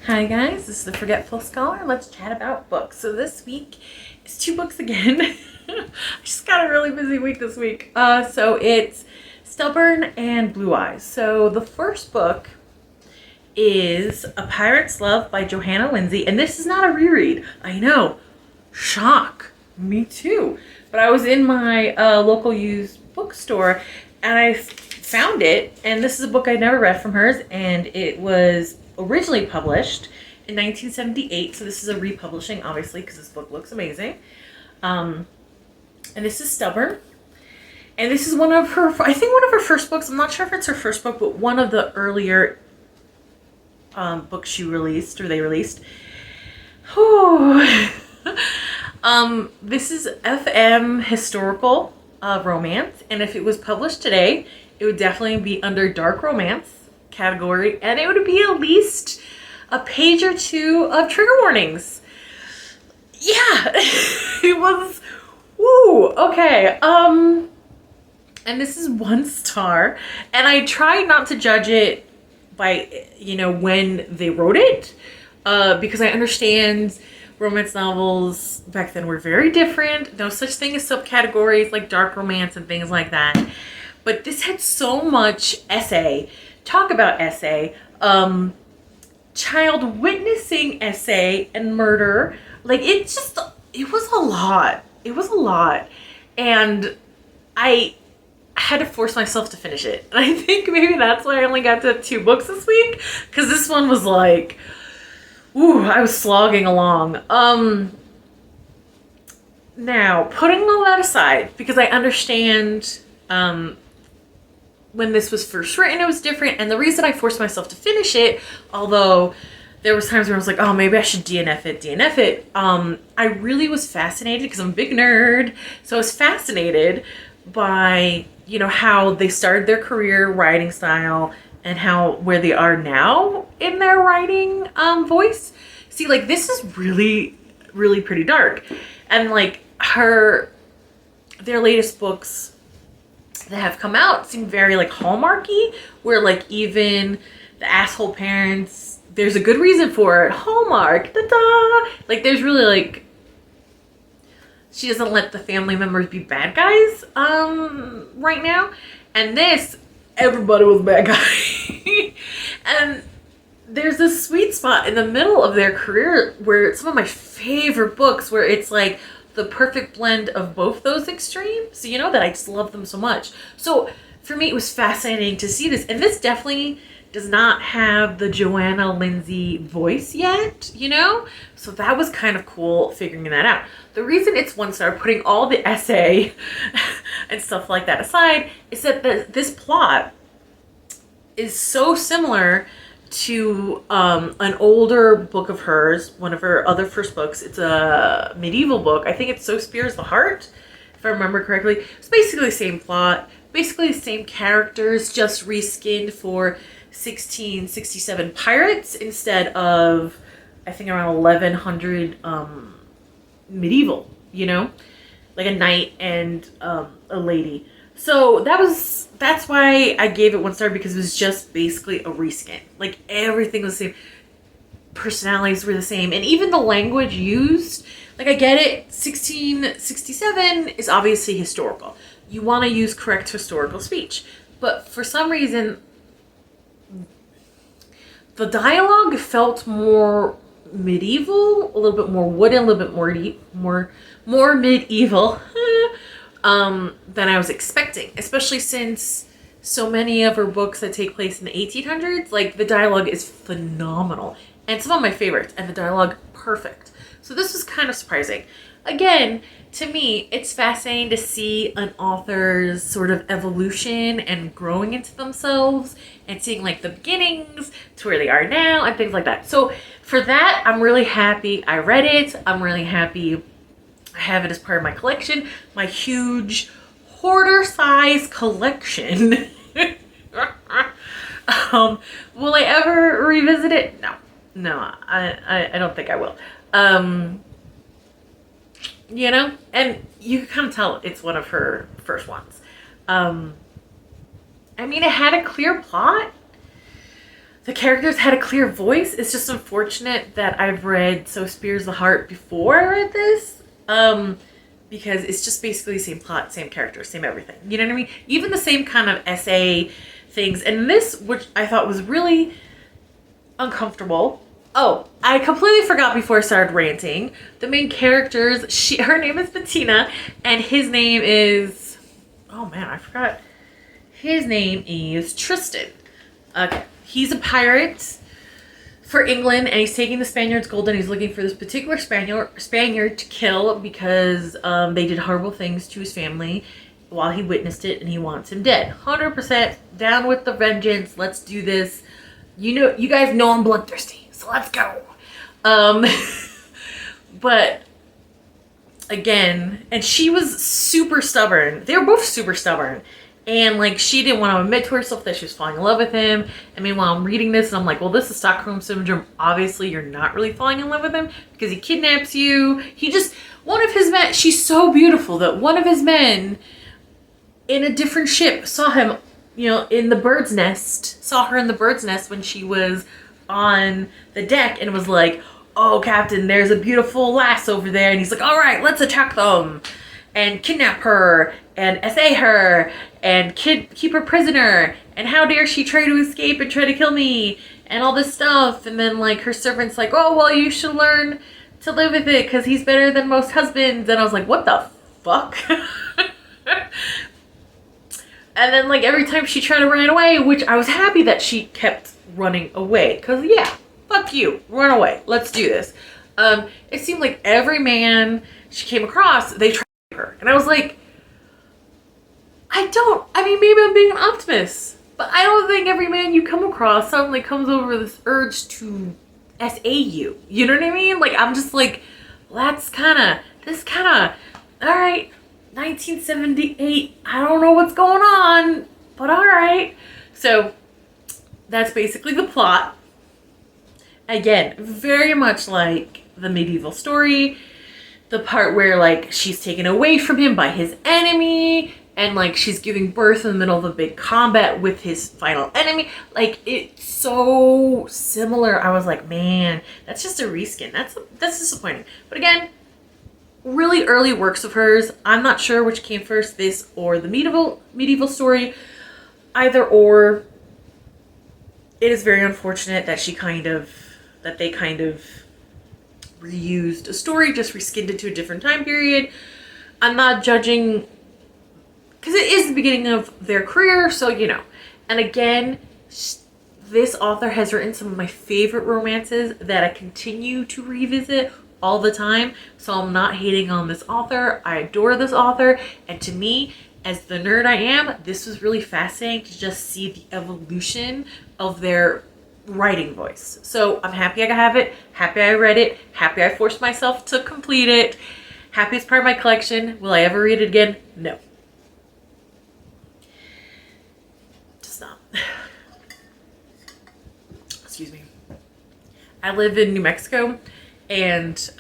Hi guys, this is the Forgetful Scholar. Let's chat about books. So this week is 2 books again. I just got a really busy week this week. So it's Stubborn and Blue Eyes. So the first book is A Pirate's Love by Johanna Lindsey, and this is not a reread. I know, shock, me too. But I was in my local used bookstore and I found it, and this is a book I never read from hers, and it was originally published in 1978, so this is a republishing, obviously, because this book looks amazing. And this is Stubborn, and this is one of her, I think one of her first books. I'm not sure if it's her first book, but one of the earlier books she released, or they released. This is FM historical romance, and if it was published today, it would definitely be under dark romance category, and it would be at least a page or two of trigger warnings. Yeah, it was, woo, okay. And this is 1 star, and I tried not to judge it by, when they wrote it, because I understand romance novels back then were very different. No such thing as subcategories like dark romance and things like that. But this had so much essay, talk about essay, child witnessing essay and murder. Like, it was a lot. It was a lot. And I had to force myself to finish it. And I think maybe that's why I only got to 2 books this week, because this one was like, ooh, I was slogging along. Now, putting all that aside, because I understand when this was first written, it was different. And the reason I forced myself to finish it, although there was times where I was like, oh, maybe I should DNF it. I really was fascinated, because I'm a big nerd. So I was fascinated by, how they started their career writing style and where they are now in their writing voice. See, like, this is really, really pretty dark. And like their latest books that have come out seem very like Hallmarky, where like even the asshole parents, there's a good reason for it. Hallmark, da-da! Like, there's really like, she doesn't let the family members be bad guys right now. And this, everybody was a bad guy. And there's this sweet spot in the middle of their career where some of my favorite books, where it's like the perfect blend of both those extremes. So that I just love them so much. So for me, it was fascinating to see this. And this definitely does not have the Johanna Lindsey voice yet, So that was kind of cool figuring that out. The reason it's 1 star, putting all the essay and stuff like that aside, is that this plot is so similar to an older book of hers, one of her other first books. It's a medieval book. I think it's So Spears the Heart, if I remember correctly. It's basically the same plot, basically the same characters, just reskinned for 1667 pirates instead of, I think, around 1100 medieval, like a knight and a lady. So that's why I gave it 1 star, because it was just basically a reskin. Like, everything was the same. Personalities were the same. And even the language used, like, I get it, 1667 is obviously historical. You want to use correct historical speech. But for some reason, the dialogue felt more medieval, a little bit more wooden, a little bit more medieval than I was expecting, especially since so many of her books that take place in the 1800s, like, the dialogue is phenomenal, and some of my favorites, and the dialogue perfect. So this was kind of surprising. Again, to me, it's fascinating to see an author's sort of evolution and growing into themselves and seeing like the beginnings to where they are now and things like that. So for that, I'm really happy I read it. I'm really happy I have it as part of my collection, my huge hoarder size collection. Will I ever revisit it? No, I don't think I will. And you can kind of tell it's one of her first ones. I mean, it had a clear plot. the characters had a clear voice. It's just unfortunate that I've read So Spears the Heart before I read this. Because it's just basically the same plot, same characters, same everything. You know what I mean? Even the same kind of essay things. And this, which I thought was really uncomfortable. Oh, I completely forgot before I started ranting. The main characters, her name is Bettina, and his name is, oh man, I forgot. His name is Tristan. Okay. He's a pirate for England, and he's taking the Spaniards' gold, and he's looking for this particular Spaniard to kill because they did horrible things to his family while he witnessed it, and he wants him dead. 100% down with the vengeance. Let's do this. You guys know I'm bloodthirsty, so let's go. But again, and she was super stubborn. They were both super stubborn. And, like, she didn't want to admit to herself that she was falling in love with him. I mean, while I'm reading this, I'm like, well, this is Stockholm Syndrome. Obviously, you're not really falling in love with him because he kidnaps you. One of his men, she's so beautiful that one of his men in a different ship saw him, in the bird's nest, saw her in the bird's nest when she was on the deck and was like, oh, Captain, there's a beautiful lass over there. And he's like, all right, let's attack them and kidnap her and essay her and keep her prisoner, and how dare she try to escape and try to kill me and all this stuff. And then, like, her servant's like, oh, well, you should learn to live with it because he's better than most husbands. And I was like, what the fuck? And then, like, every time she tried to run away, which I was happy that she kept running away, because yeah, fuck you, run away, let's do this. It seemed like every man she came across, they tried her, and I was like, maybe I'm being an optimist, but I don't think every man you come across suddenly comes over this urge to SA you. You know what I mean? Like, I'm just like, that's all right, 1978, I don't know what's going on, but all right. So that's basically the plot. Again, very much like the medieval story. The part where, like, she's taken away from him by his enemy, and, like, she's giving birth in the middle of a big combat with his final enemy. Like, it's so similar. I was like, man, that's just a reskin. That's disappointing. But again, really early works of hers. I'm not sure which came first, this or the medieval story. Either or. It is very unfortunate that they kind of reused a story, just reskinned it to a different time period. I'm not judging, because it is the beginning of their career, so And again, this author has written some of my favorite romances that I continue to revisit all the time, so I'm not hating on this author. I adore this author, and to me, as the nerd I am, this was really fascinating to just see the evolution of their writing voice. So I'm happy I have it, happy I read it, happy I forced myself to complete it, happy it's part of my collection. Will I ever read it again? No. Just not. Excuse me. I live in New Mexico, and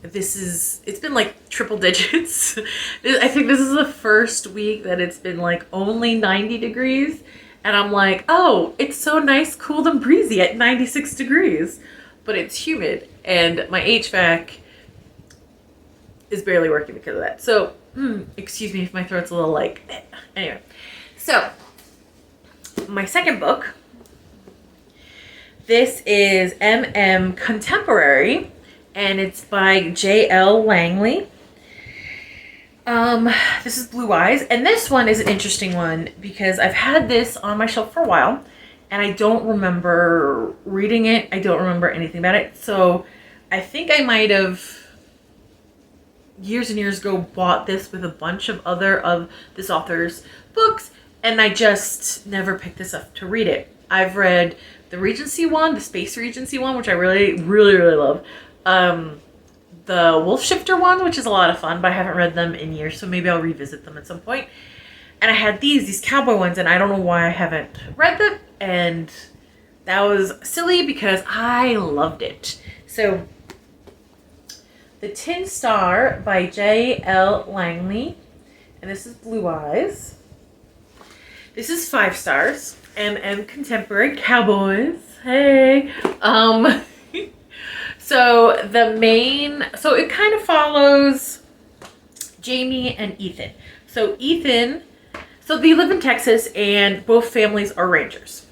it's been like triple digits. I think this is the first week that it's been like only 90 degrees. And I'm like, oh, it's so nice, cool and breezy at 96 degrees. But it's humid, and my HVAC is barely working because of that. So, excuse me if my throat's a little like, Anyway. So, my second book. This is MM Contemporary, and it's by J.L. Langley. This is Blue Eyes, and this one is an interesting one because I've had this on my shelf for a while, and I don't remember reading it. I don't remember anything about it. So I think I might have years and years ago bought this with a bunch of other of this author's books, and I just never picked this up to read it. I've read the Regency one, the Space Regency one, which I really, really, really love. The Wolf Shifter one, which is a lot of fun, but I haven't read them in years, so maybe I'll revisit them at some point. And I had these cowboy ones, and I don't know why I haven't read them, and that was silly because I loved it. So, The Tin Star by J.L. Langley, and this is Blue Eyes. This is 5 stars. MM contemporary cowboys. Hey. So so it kind of follows Jamie and Ethan. So so they live in Texas and both families are rangers.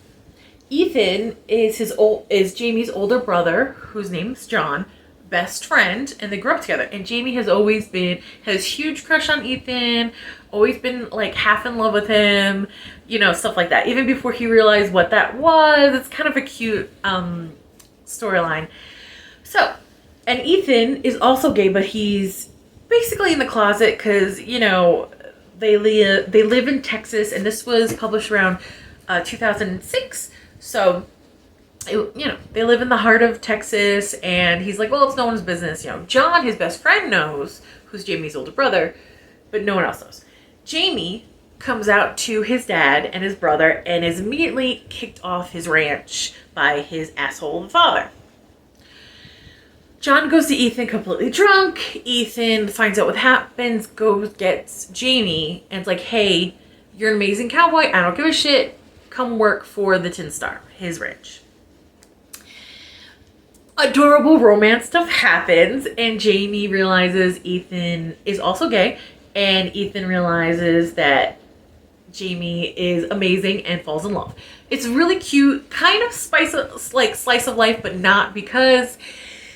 Ethan is Jamie's older brother, whose name is John, best friend, and they grew up together. And Jamie has has huge crush on Ethan, always been like half in love with him, stuff like that. Even before he realized what that was, it's kind of a cute storyline. So, and Ethan is also gay, but he's basically in the closet because, they live in Texas, and this was published around 2006. So, they live in the heart of Texas, and he's like, well, it's no one's business. John, his best friend, knows, who's Jamie's older brother, but no one else knows. Jamie comes out to his dad and his brother and is immediately kicked off his ranch by his asshole father. John goes to Ethan completely drunk. Ethan finds out what happens, gets Jamie, and it's like, hey, you're an amazing cowboy. I don't give a shit. Come work for the Tin Star, his ranch. Adorable romance stuff happens, and Jamie realizes Ethan is also gay, and Ethan realizes that Jamie is amazing and falls in love. It's really cute, kind of slice of life, but not, because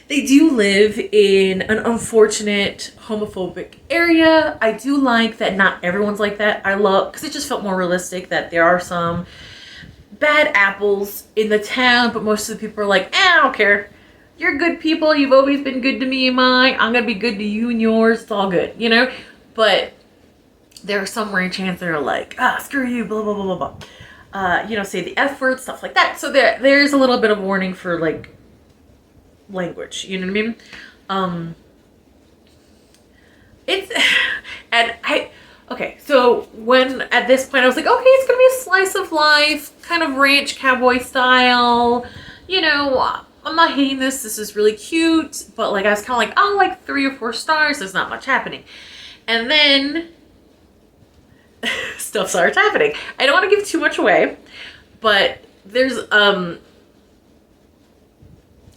they do live in an unfortunate homophobic area. I do like that not everyone's like that. Because it just felt more realistic that there are some bad apples in the town, but most of the people are like, I don't care. You're good people. You've always been good to me and mine. I'm going to be good to you and yours. It's all good, But there are some ranch hands that are like, screw you, blah, blah, blah, blah, blah. Say the F word, stuff like that. So there's a little bit of warning for, like, language, you know what I mean? So when at this point I was like, okay, it's gonna be a slice of life, kind of ranch cowboy style, I'm not hating this. This is really cute, but like I was kind of like, like 3 or 4 stars. There's not much happening, and then stuff starts happening. I don't want to give too much away, but there's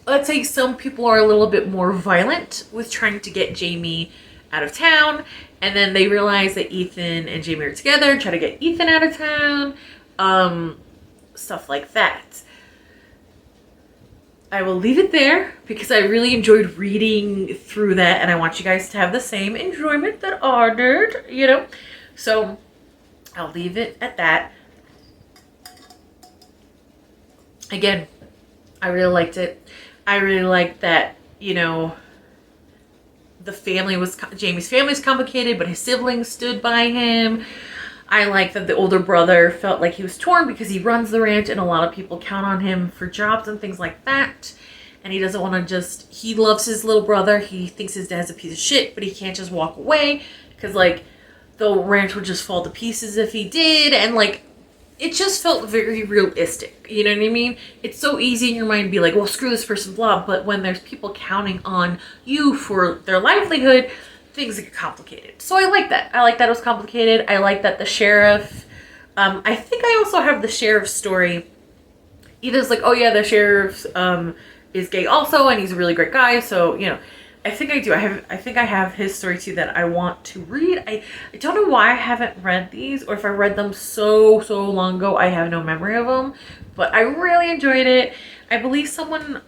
let's say some people are a little bit more violent with trying to get Jamie out of town, and then they realize that Ethan and Jamie are together and try to get Ethan out of town, stuff like that. I will leave it there because I really enjoyed reading through that, and I want you guys to have the same enjoyment that I did, So I'll leave it at that. Again, I really liked it. I really liked that, Jamie's family is complicated, but his siblings stood by him. I like that the older brother felt like he was torn because he runs the ranch and a lot of people count on him for jobs and things like that. And he doesn't want to he loves his little brother. He thinks his dad's a piece of shit, but he can't just walk away because, like, the ranch would just fall to pieces if he did. And, like, it just felt very realistic. You know what I mean? It's so easy in your mind to be like, well, screw this person, blah. But when there's people counting on you for their livelihood, things get complicated. So I like that. I like that it was complicated. I like that the sheriff, I think I also have the sheriff's story. Ethan's like, oh yeah, the sheriff is gay also, and he's a really great guy. So, I think I do. I think I have his story too that I want to read. I don't know why I haven't read these, or if I read them so long ago, I have no memory of them. But I really enjoyed it. I believe someone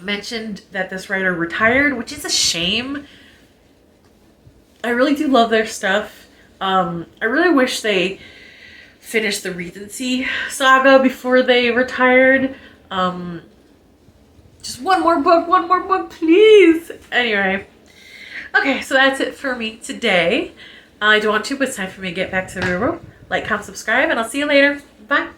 mentioned that this writer retired, which is a shame. I really do love their stuff. I really wish they finished the Regency saga before they retired. Just one more book, please. Anyway. Okay, so that's it for me today. I don't want to, but it's time for me to get back to the railroad. Like, comment, subscribe, and I'll see you later. Bye.